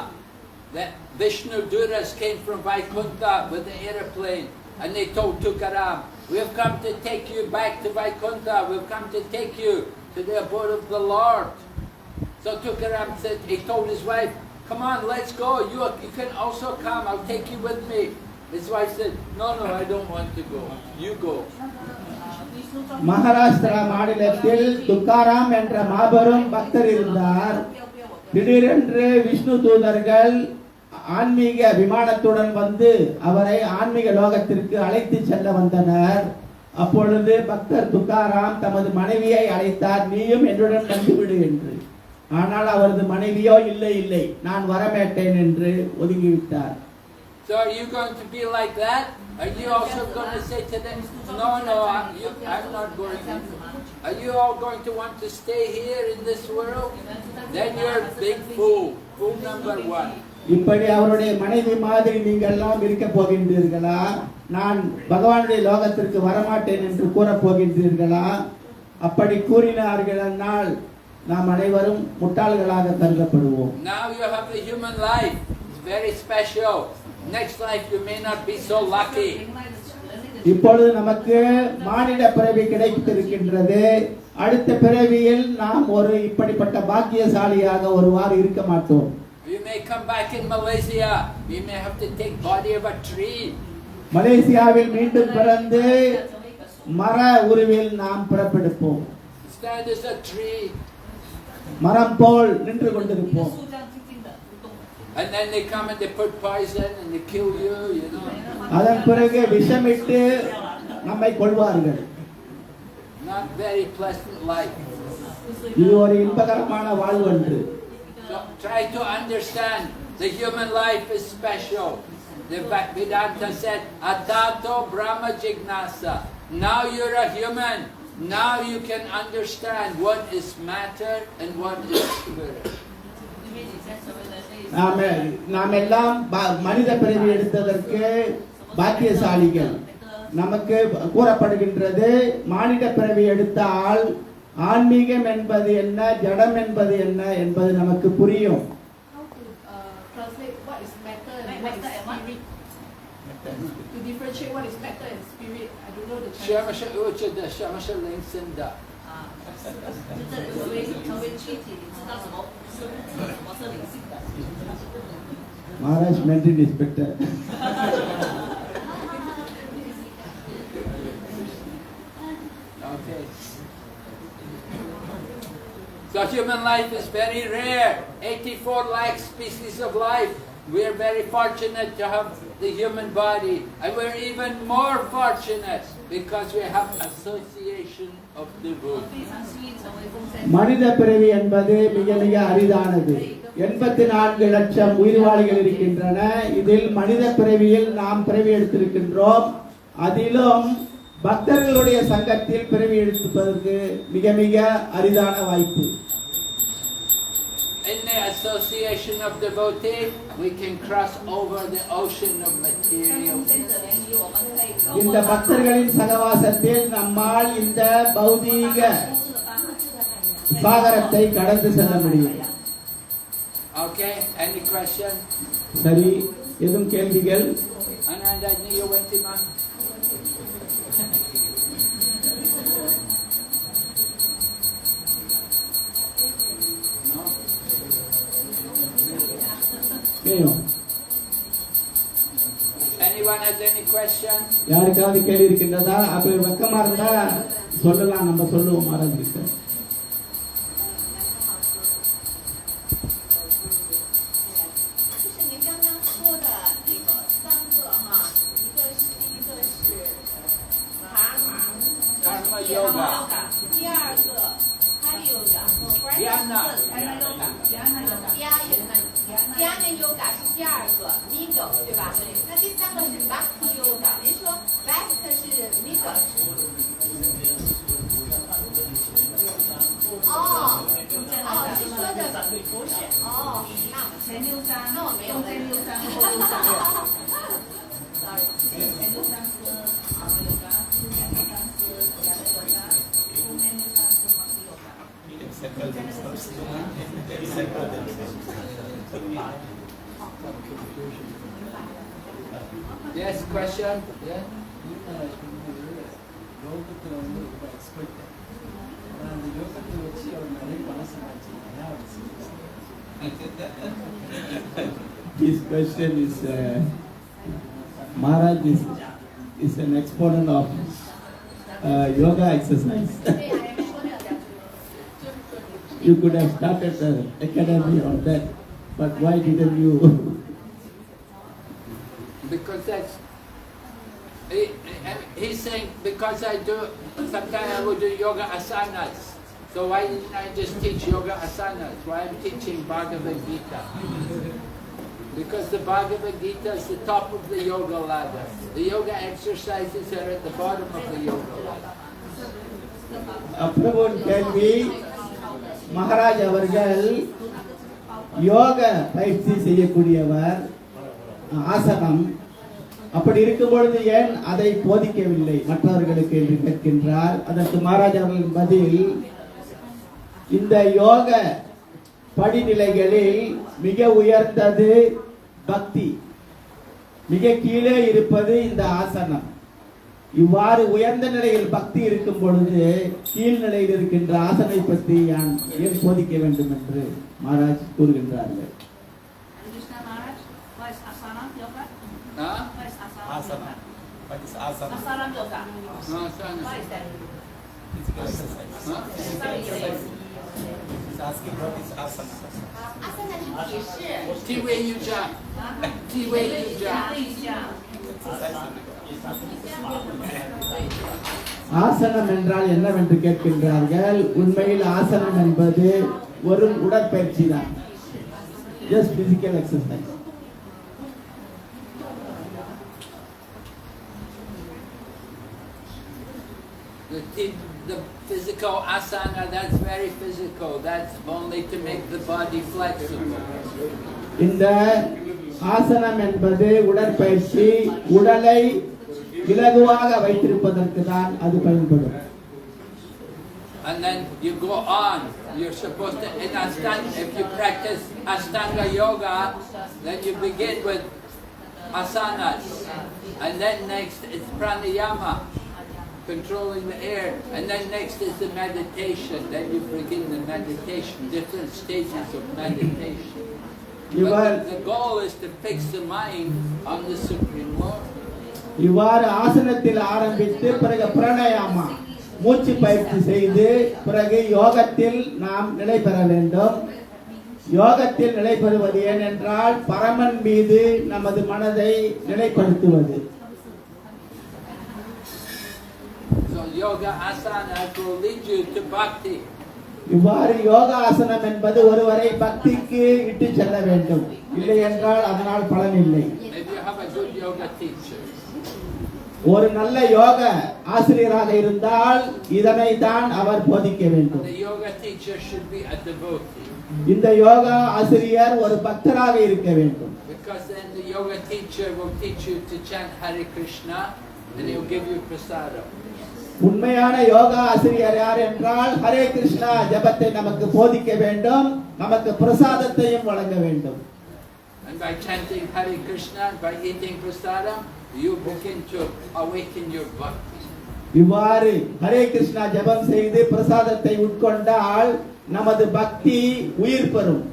The Vishnu Duras came from Vaikuntha with the aeroplane. And they told Tukaram, we've come to take you back to Vaikuntha. We've come to take you to the abode of the Lord. So Tukaram said, he told his wife, come on, let's go. You can also come. I'll take you with me. His wife said, no, I don't want to go. You go. Maharashtra மாநிலத்தில் துக்காராம் என்ற மாபெரும் பக்தர் இருந்தார். திடீரென்று விஷ்ணு தூதர்கள் ஆன்மீக விமானத்துடன் வந்து அவரை ஆன்மீக லோகத்திற்கு அழைத்து செல்ல வந்தனர். அப்பொழுது பக்தர் துக்காராம் தமது மனைவியை அழைத்தார், நீயும் என்னுடன் வந்துவிடு என்று. ஆனால் அவரது மனைவியோ இல்லை நான் வரமாட்டேன் என்று ஒதுங்கிவிட்டார். So are you going to be like that? Are you also going to say to them, no, I'm not going to. Are you all going to want to stay here in this world? Then you're a big fool. Fool number one. இப்படி அவருடைய மனைவி மாதிரி நீங்கள் எல்லாம் இருக்க போகின்றீர்களா? நான் பகவானுடைய லோகத்திற்கு வரமாட்டேன் என்று கூற போகின்றீர்களா? அப்படி கூறினார்களால் நாம் அனைவரும் முட்டாள்களாக கருதப்படுவோம். Now you have a human life. It's very special. Next life you may not be so lucky. இப்பொழுது நமக்கு மானிட பிறவி கிடைத்திருக்கின்றது. அடுத்த பிறவியில் நாம் ஒரு இப்படிப்பட்ட பாக்கியசாலியாக ஒருவாறு இருக்க மாட்டோம். You may come back in Malaysia. You may have to take body of a tree. மலேசியாவில் மீண்டும் பிறந்து மர உருவில் நாம் பிறப்பெடுப்போம். Stand as a tree. மரம் போல் நின்று கொண்டிருப்போம். And then they come and they put poison and they kill you, you know. அதன் பிறகு விஷமிட்டு நம்மை கொல்வார்கள். Not very pleasant life. இது ஒரு இன்பகரமான வாழ்வன்று. So try to understand the human life is special. The Vedanta said, Atato Brahma Jignasa. Now you're a human. Now you can understand what is matter and what is spirit. நாம் எல்லாம் மனித பிறவி எடுத்ததற்கு பாக்கியசாலிகள். நமக்கு கூறப்படுகின்றது மானிட பிறவி எடுத்த ஆள் ஆன்மீகம் என்பது என்ன, ஜடம் என்பது என்ன என்பது நமக்கு புரியும். Maharaj mentioned inspector. Okay. So human life is very rare. 84 lakh species of life. We are very fortunate to have the human body. And we're even more fortunate because we have association of devotees. மனித பிறவி என்பது மிக மிக அரிதானது. 84 லட்சம் உயிர்வாழிகள் இருக்கின்றன. இதில் மனித பிறவியில் நாம் பிறவி எடுத்திருக்கின்றோம். அதிலும் பக்தர்களுடைய சங்கத்தில் பிறவி எடுப்பதற்கு மிக மிக அரிதான வாய்ப்பு. In the association of devotees, we can cross over the ocean of material. இந்த பக்தர்களின் சகவாசத்தில் நம்மால் இந்த பௌதீக சாகரத்தை கடந்து செல்ல முடியும். I'll Okay, any question? சரி, எதுவும் கேள்விகள்? Ananda, you went to man? No? வேணும். Anyone has any question? யாருக்காவது கேள்வி இருக்கின்றதா? அப்படி வெக்கமா இருந்தா சொல்லலாம், நம்ம சொல்லுவோம் மகாராஜ் கிட்ட. Karma yoga. 第二个还有个 Dhyana. Dhyana yoga 是第二个 middle 对吧？那第三个是 bhakti yoga， 您说 best 是 middle。哦，是说的不是哦，那我前六章，那我没有在六章后六章。Sorry， 前六章是karma yoga， 前六章是 dhyana yoga， 后面六章是 bhakti yoga。 Yes, question? Yeah? His question is, Maharaj is an exponent of yoga exercise. You could have started an academy on that, but why didn't you? Because that's, he's saying, because I do, sometimes I will do yoga asanas. So why didn't I just teach yoga asanas? Why I'm teaching Bhagavad Gita? Because the Bhagavad Gita is the top of the yoga ladder. The yoga exercises are at the bottom of the yoga ladder. Prabhu கேள்வி, மகாராஜ் அவர்கள் யோக பயிற்சி செய்யக்கூடியவர், ஆசனம், அப்படி இருக்கும் பொழுது ஏன் அதை போதிக்கவில்லை மற்றவர்களுக்கு என்று கேட்கின்றார். அதற்கு மகாராஜ் அவர்கள் பதில், இந்த யோக படிநிலைகளில் மிக உயர்ந்தது பக்தி, மிக கீழே இருப்பது இந்த ஆசனம். இவ்வாறு உயர்ந்த நிலையில் பக்தி இருக்கும் பொழுது கீழ்நிலையில் இருக்கின்ற ஆசனை பற்றி ஏன் போதிக்க வேண்டும் என்று மகாராஜ் கூறுகின்றார்கள். Huh? Asana. What is asana? Asana yoga. No, asana. What is that? Physical exercise. Huh? He's asking what is asana. Asana 是体式。 T-way yuja. T-way yuja. ஆசனம் என்றால் என்னவென்று கேட்கின்றார்கள். உண்மையில் ஆசனம் என்பது ஒரு உடற்பயிற்சி தான். Just physical exercise. The physical asana, that's very physical. That's only to make the body flexible. இந்த ஆசனம் என்பது உடற்பயிற்சி, உடலை இலகுவாக வைத்திருப்பதற்கு தான் அது பயன்படும். And then you go on. You're supposed to, in Ashtanga, if you practice Ashtanga yoga, then you begin with asanas. And then next is pranayama, controlling the air. And then next is the meditation. Then you begin the meditation, different stages of meditation. But the goal is to fix the mind on the Supreme Lord. இவ்வாறு ஆசனத்தில் ஆரம்பித்து பிறகு பிராணாயாமா மூச்சு பயிற்சி செய்து பிறகு யோகத்தில் நாம் நிலை பெற வேண்டும். யோகத்தில் நிலை பெறுவது ஏனென்றால் பரமன் மீது நமது மனதை நிலைப்படுத்துவது. So yoga asana will lead you to bhakti. இவ்வாறு யோகா ஆசனம் என்பது ஒருவரை பக்திக்கு இட்டு செல்ல வேண்டும். இல்லை என்றால் அதனால் பலன் இல்லை. If you have a good yoga teacher. ஒரு நல்ல யோக ஆசிரியராக இருந்தால் இதனை தான் அவர் போதிக்க வேண்டும். The yoga teacher should be a devotee. இந்த யோகா ஆசிரியர் ஒரு பக்தராக இருக்க வேண்டும். Because then the yoga teacher will teach you to chant Hare Krishna and he will give you prasadam. உண்மையான யோகா ஆசிரியர் யார் என்றால் ஹரே கிருஷ்ணா ஜபத்தை நமக்கு போதிக்க வேண்டும். நமக்கு பிரசாதத்தையும் வழங்க வேண்டும். And by chanting Hare Krishna, by eating prasadam, you begin to awaken your bhakti. இவ்வாறு ஹரே கிருஷ்ணா ஜெபம் செய்து பிரசாதத்தை உட்கொண்டால் நமது பக்தி உயிர் பெறும்.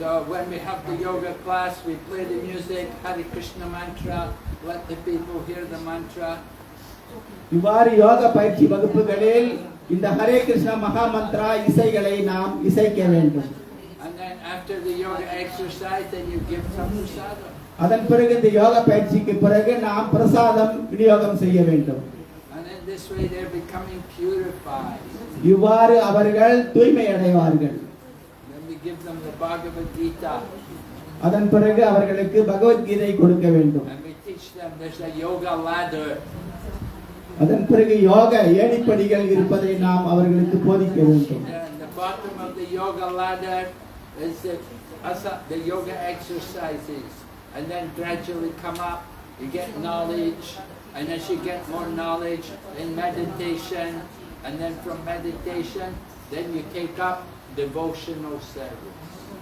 So when we have the yoga class, we play the music, Hare Krishna mantra, let the people hear the mantra. இவ்வாறு யோக பயிற்சி வகுப்புகளில் இந்த ஹரே கிருஷ்ணா மகா மந்த்ரா இசைகளை நாம் இசைக்க வேண்டும். And then after the yoga exercise, then you give some prasadam. அதன் பிறகு இந்த யோக பயிற்சிக்கு பிறகு நாம் பிரசாதம் விநியோகம் செய்ய வேண்டும். And in this way they're becoming purified. இவ்வாறு அவர்கள் தூய்மை அடைவார்கள். Then we give them the Bhagavad Gita. அதன் பிறகு அவர்களுக்கு பகவத்கீதை கொடுக்க வேண்டும். And we teach them there's a yoga ladder. அதன் பிறகு யோக ஏணிப்படிகள் இருப்பதை நாம் அவர்களுக்கு போதிக்க வேண்டும். And the bottom of the yoga ladder is the yoga exercises. And then gradually come up, you get knowledge, and as you get more knowledge, then meditation, and then from meditation, then you take up devotional service.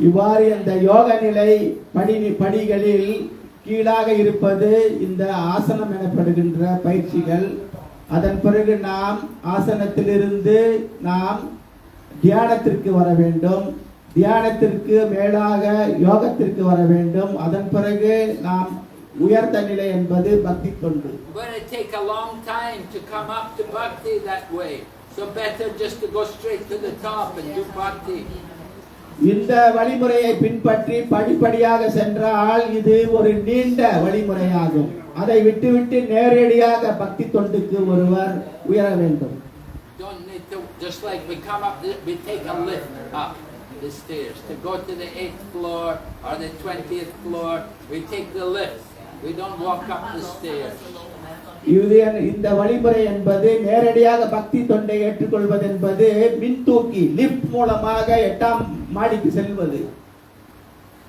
இவ்வாறு இந்த யோக நிலை படிகளில் கீழாக இருப்பது இந்த ஆசனம் எனப்படுகின்ற பயிற்சிகள். அதன் பிறகு நாம் ஆசனத்திலிருந்து நாம் தியானத்திற்கு வர வேண்டும். தியானத்திற்கு மேலாக யோகத்திற்கு வர வேண்டும். அதன் பிறகு நாம் உயர்ந்த நிலை என்பது பக்தி தொண்டு. But it take a long time to come up to bhakti that way. So better just to go straight to the top and do bhakti. இந்த வழிமுறையை பின்பற்றி படிப்படியாக சென்றால் இது ஒரு நீண்ட வழிமுறையாகும். அதை விட்டுவிட்டு நேரடியாக பக்தி தொண்டுக்கு ஒருவர் உயர வேண்டும். Don't need to, just like we come up, we take a lift up the stairs. To go to the 8th floor or the 20th floor, we take the lift. We don't walk up the stairs. இந்த வழிமுறை என்பது நேரடியாக பக்தி தொண்டை ஏற்றுக்கொள்வது என்பது மின்தூக்கி lift மூலமாக 8ஆம் மாடிக்கு செல்வது.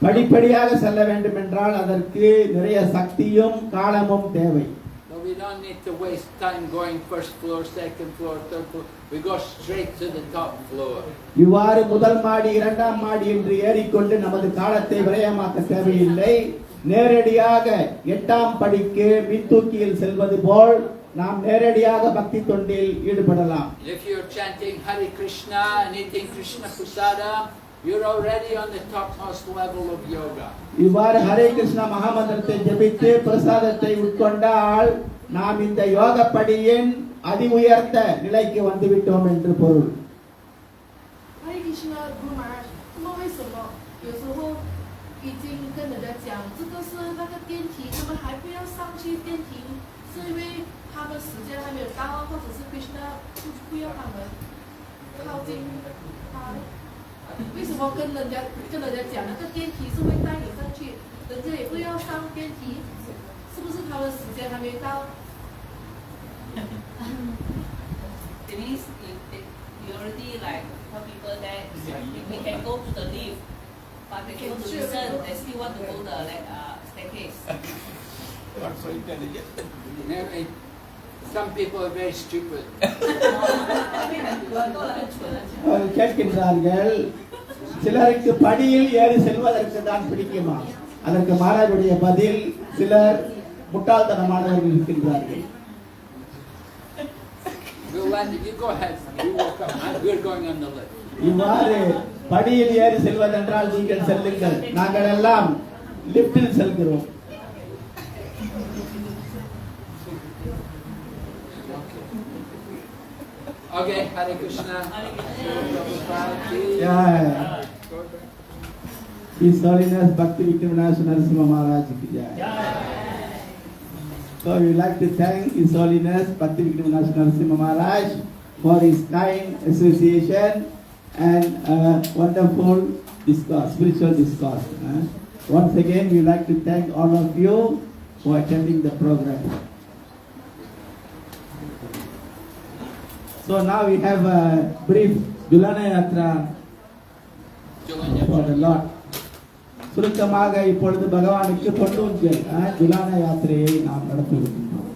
படிப்படியாக செல்ல வேண்டும் என்றால் அதற்கு நிறைய சக்தியும் காலமும் தேவை. So we don't need to waste time going first floor, second floor, third floor. We go straight to the top floor. இவ்வாறு முதல் மாடி 2ஆம் மாடி என்று ஏறிக்கொண்டு நமது காலத்தை விரயமாக்க தேவையில்லை. நேரடியாக 8ஆம் படிக்கு மின்தூக்கியில் செல்வது போல் நாம் நேரடியாக பக்தி தொண்டில் ஈடுபடலாம். If you're chanting Hare Krishna and eating Krishna prasadam, you're already on the topmost level of yoga. இவ்வாறு ஹரே கிருஷ்ணா மகாமந்திரத்தை ஜெபித்து பிரசாதத்தை உட்கொண்டால் நாம் இந்த யோக படியின் அதி உயர்ந்த நிலைக்கு வந்துவிட்டோம் என்று பொருள். Hare Krishna Guru Maharaj，那么为什么有时候已经跟人家讲这个是那个电梯，他们还不要上去电梯，是因为他们时间还没有到，或者是 Krishna 不要他们靠近他。为什么跟人家讲那个电梯是会带你上去，人家也不要上电梯，是不是他们时间还没到？ That means you already like tell people that we can go to the lift, but they go to listen, they still want to go the staircase. Not so intelligent. Some people are very stupid. கேட்கின்றார்கள், சிலருக்கு படியில் ஏறி செல்வதற்கு தான் பிடிக்குமா? அதற்கு மாறாவுடைய பதில், சிலர் முட்டாள்தனமானவர்கள் இருக்கின்றார்கள். You go ahead. You walk up. We're going on the lift. இவ்வாறு படியில் ஏறி செல்வதென்றால் நீங்கள் செல்லுங்கள், நாங்கள் எல்லாம் லிப்டில் செல்கிறோம். Okay, Hare Krishna. Yeah. His Holiness Bhakti Vikramadas Narasimha Maharaj ki jai. So we like to thank His Holiness Bhakti Vikramadas Narasimha Maharaj for his kind association and wonderful discourse, spiritual discourse. Once again, we like to thank all of you for attending the program. So now we have a brief Julana Yatra for the Lord. சுருக்கமாக இப்பொழுது பகவானுக்கு பொன்னூஞ்சல் ஜுலான யாத்திரையை நாம் நடத்துகிறோம்.